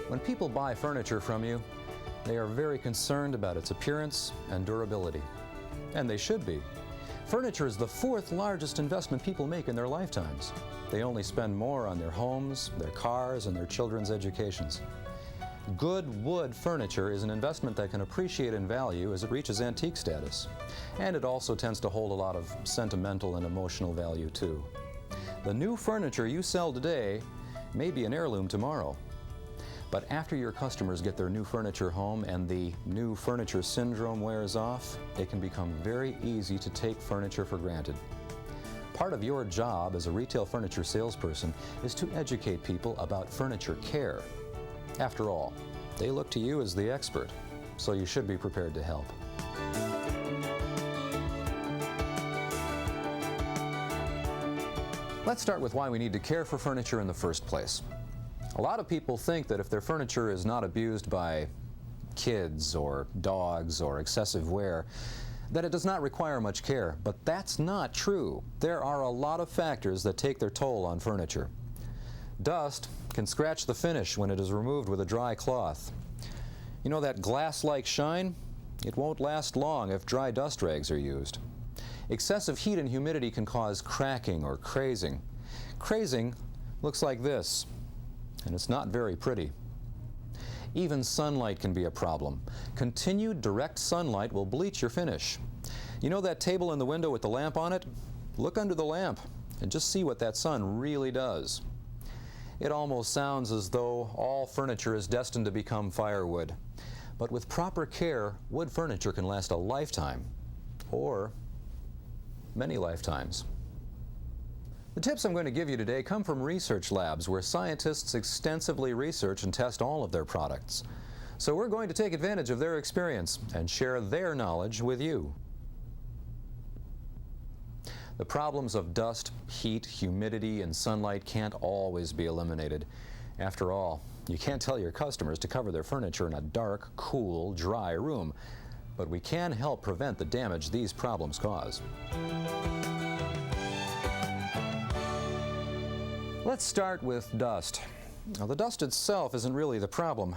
When people buy furniture from you, they are very concerned about its appearance and durability. And they should be. Furniture is the fourth largest investment people make in their lifetimes. They only spend more on their homes, their cars, and their children's educations. Good wood furniture is an investment that can appreciate in value as it reaches antique status. And it also tends to hold a lot of sentimental and emotional value too. The new furniture you sell today may be an heirloom tomorrow. But after your customers get their new furniture home and the new furniture syndrome wears off, it can become very easy to take furniture for granted. Part of your job as a retail furniture salesperson is to educate people about furniture care. After all, they look to you as the expert, so you should be prepared to help. Let's start with why we need to care for furniture in the first place. A lot of people think that if their furniture is not abused by kids or dogs or excessive wear, that it does not require much care, but that's not true. There are a lot of factors that take their toll on furniture. Dust can scratch the finish when it is removed with a dry cloth. You know that glass-like shine? It won't last long if dry dust rags are used. Excessive heat and humidity can cause cracking or crazing. Crazing looks like this, and it's not very pretty. Even sunlight can be a problem. Continued direct sunlight will bleach your finish. You know that table in the window with the lamp on it? Look under the lamp and just see what that sun really does. It almost sounds as though all furniture is destined to become firewood. But with proper care, wood furniture can last a lifetime, or many lifetimes. The tips I'm going to give you today come from research labs where scientists extensively research and test all of their products. So we're going to take advantage of their experience and share their knowledge with you. The problems of dust, heat, humidity, and sunlight can't always be eliminated. After all, you can't tell your customers to cover their furniture in a dark, cool, dry room, but we can help prevent the damage these problems cause. Let's start with dust. Now, the dust itself isn't really the problem.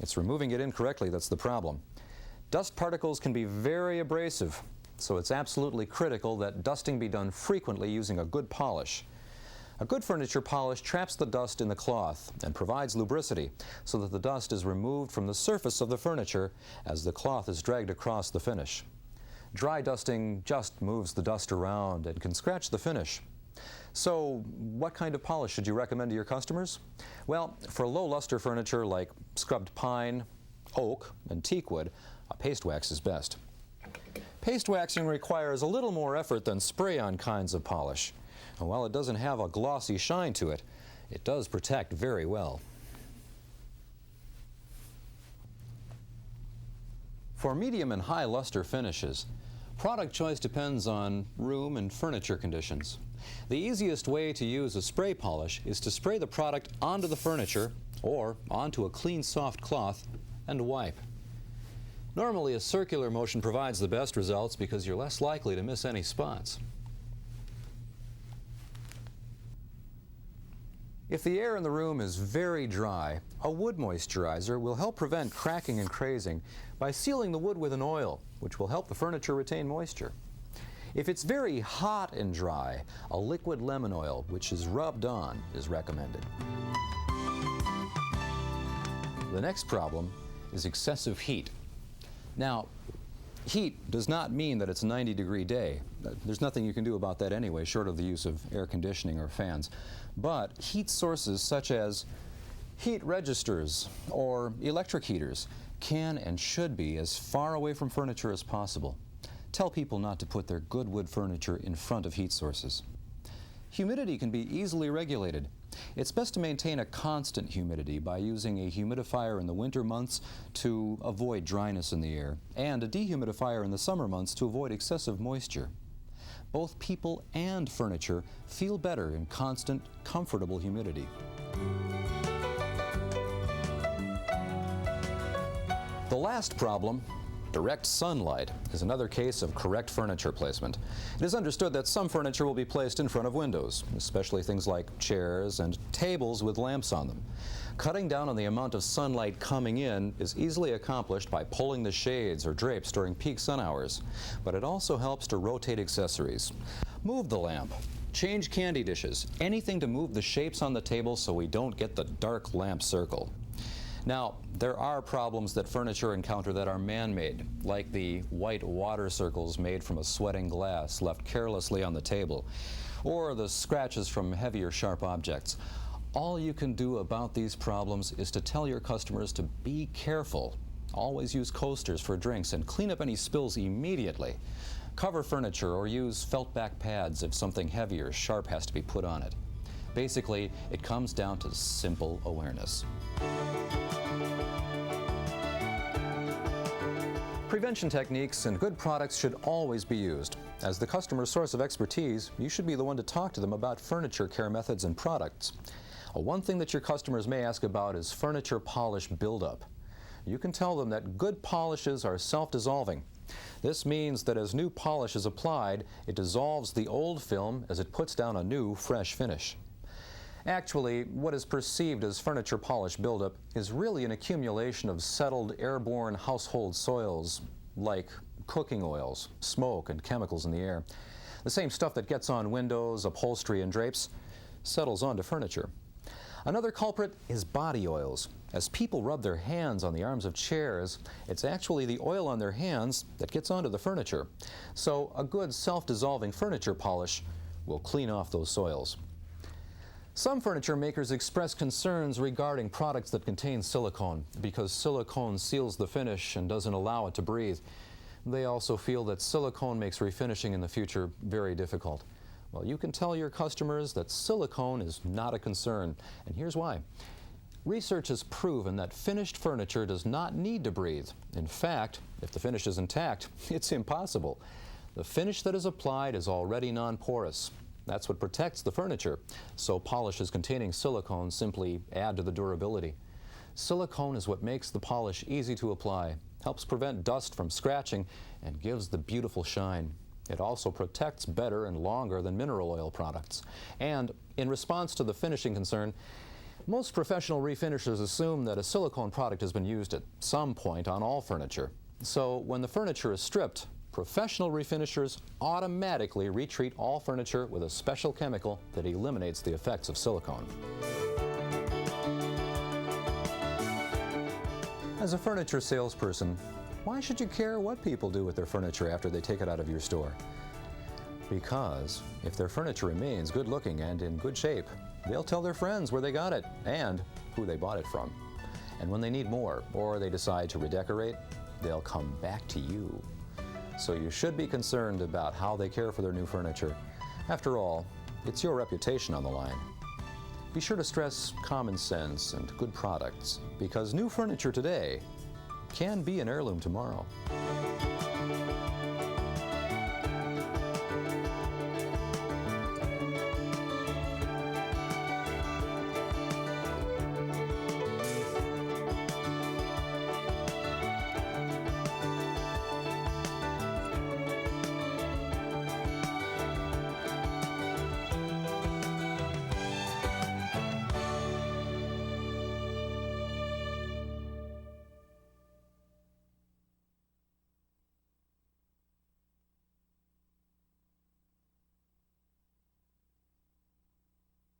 It's removing it incorrectly that's the problem. Dust particles can be very abrasive, so it's absolutely critical that dusting be done frequently using a good polish. A good furniture polish traps the dust in the cloth and provides lubricity so that the dust is removed from the surface of the furniture as the cloth is dragged across the finish. Dry dusting just moves the dust around and can scratch the finish. So, what kind of polish should you recommend to your customers? Well, for low luster furniture like scrubbed pine, oak, and teakwood, a paste wax is best. Paste waxing requires a little more effort than spray-on kinds of polish. And while it doesn't have a glossy shine to it, it does protect very well. For medium and high luster finishes, product choice depends on room and furniture conditions. The easiest way to use a spray polish is to spray the product onto the furniture or onto a clean soft cloth and wipe. Normally a circular motion provides the best results because you're less likely to miss any spots. If the air in the room is very dry, a wood moisturizer will help prevent cracking and crazing by sealing the wood with an oil, which will help the furniture retain moisture. If it's very hot and dry, a liquid lemon oil, which is rubbed on, is recommended. The next problem is excessive heat. Now, heat does not mean that it's a 90-degree day. There's nothing you can do about that anyway, short of the use of air conditioning or fans. But heat sources such as heat registers or electric heaters can and should be as far away from furniture as possible. Tell people not to put their good wood furniture in front of heat sources. Humidity can be easily regulated. It's best to maintain a constant humidity by using a humidifier in the winter months to avoid dryness in the air, and a dehumidifier in the summer months to avoid excessive moisture. Both people and furniture feel better in constant, comfortable humidity. The last problem Direct sunlight is another case of correct furniture placement. It is understood that some furniture will be placed in front of windows, especially things like chairs and tables with lamps on them. Cutting down on the amount of sunlight coming in is easily accomplished by pulling the shades or drapes during peak sun hours, but it also helps to rotate accessories. Move the lamp, change candy dishes, anything to move the shapes on the table so we don't get the dark lamp circle. Now, there are problems that furniture encounter that are man-made, like the white water circles made from a sweating glass left carelessly on the table, or the scratches from heavy or sharp objects. All you can do about these problems is to tell your customers to be careful. Always use coasters for drinks and clean up any spills immediately. Cover furniture or use felt back pads if something heavy or sharp has to be put on it. Basically, it comes down to simple awareness. Prevention techniques and good products should always be used. As the customer's source of expertise, you should be the one to talk to them about furniture care methods and products. One thing that your customers may ask about is furniture polish buildup. You can tell them that good polishes are self-dissolving. This means that as new polish is applied, it dissolves the old film as it puts down a new, fresh finish. Actually, what is perceived as furniture polish buildup is really an accumulation of settled airborne household soils like cooking oils, smoke, and chemicals in the air. The same stuff that gets on windows, upholstery, and drapes settles onto furniture. Another culprit is body oils. As people rub their hands on the arms of chairs, it's actually the oil on their hands that gets onto the furniture. So a good self-dissolving furniture polish will clean off those soils. Some furniture makers express concerns regarding products that contain silicone because silicone seals the finish and doesn't allow it to breathe. They also feel that silicone makes refinishing in the future very difficult. Well, you can tell your customers that silicone is not a concern, and here's why. Research has proven that finished furniture does not need to breathe. In fact, if the finish is intact, it's impossible. The finish that is applied is already non-porous. That's what protects the furniture, so polishes containing silicone simply add to the durability. Silicone is what makes the polish easy to apply, helps prevent dust from scratching, and gives the beautiful shine. It also protects better and longer than mineral oil products. And in response to the finishing concern, most professional refinishers assume that a silicone product has been used at some point on all furniture. So when the furniture is stripped, professional refinishers automatically retreat all furniture with a special chemical that eliminates the effects of silicone. As a furniture salesperson, why should you care what people do with their furniture after they take it out of your store? Because if their furniture remains good looking and in good shape, they'll tell their friends where they got it and who they bought it from. And when they need more or they decide to redecorate, they'll come back to you. So you should be concerned about how they care for their new furniture. After all, it's your reputation on the line. Be sure to stress common sense and good products, because new furniture today can be an heirloom tomorrow.